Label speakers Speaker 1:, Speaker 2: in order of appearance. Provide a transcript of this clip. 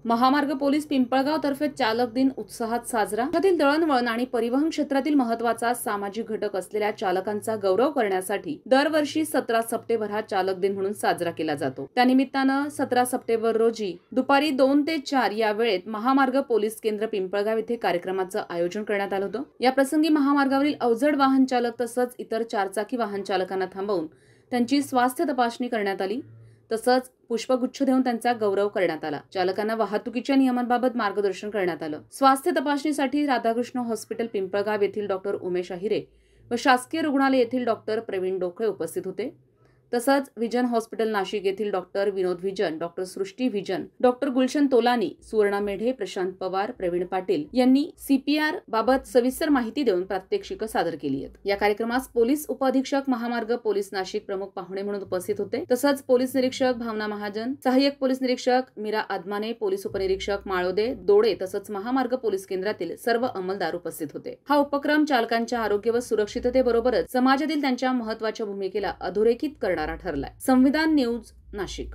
Speaker 1: महामार्ग पोलीस पिंपळगाव तर्फे चालक दिन उत्साहात साजरा. राज्यातील दळणवळण आणि परिवहन क्षेत्रातील महत्त्वाचा सामाजिक घटक असलेल्या चालकांचा गौरव करण्यासाठी दरवर्षी 17 सप्टेंबर हा चालक दिन म्हणून साजरा केला जातो. त्यानिमित्तानं 17 सप्टेंबर रोजी दुपारी 2 ते 4 या वेळेत महामार्ग पोलीस केंद्र पिंपळगाव येथे कार्यक्रमाचं आयोजन करण्यात आलं होतं. या प्रसंगी महामार्गावरील अवजड वाहन चालक तसंच इतर चारचाकी वाहन चालकांना थांबवून त्यांची स्वास्थ्य तपासणी करण्यात आली. तसंच पुष्पगुच्छ देऊन त्यांचा गौरव करण्यात आला. चालकांना वाहतुकीच्या नियमांबाबत मार्गदर्शन करण्यात आलं. स्वास्थ्य तपासणीसाठी राधाकृष्ण हॉस्पिटल पिंपळगाव येथील डॉक्टर उमेश अहिरे व शासकीय रुग्णालय येथील डॉक्टर प्रवीण डोकळे उपस्थित होते. तसंच विजन हॉस्पिटल नाशिक येथील डॉक्टर विनोद विजन, डॉक्टर सृष्टी विजन, डॉक्टर गुलशन तोलानी, सुवर्णा मेढे, प्रशांत पवार, प्रवीण पाटील यांनी CPR बाबत सविस्तर माहिती देऊन प्रात्यक्षिकं सादर केली आहेत. या कार्यक्रमास पोलीस उपअधीक्षक महामार्ग पोलीस नाशिक प्रमुख पाहुणे म्हणून उपस्थित होते. तसंच पोलीस निरीक्षक भावना महाजन, सहाय्यक पोलीस निरीक्षक मीरा आदमाने, पोलीस उपनिरीक्षक माळोदे दोडे तसंच महामार्ग पोलीस केंद्रातील सर्व अंमलदार उपस्थित होते. हा उपक्रम चालकांच्या आरोग्य व सुरक्षिततेबरोबरच समाजातील त्यांच्या महत्त्वाच्या भूमिकेला अधोरेखित करणारा ठरलाय. संविधान न्यूज नाशिक.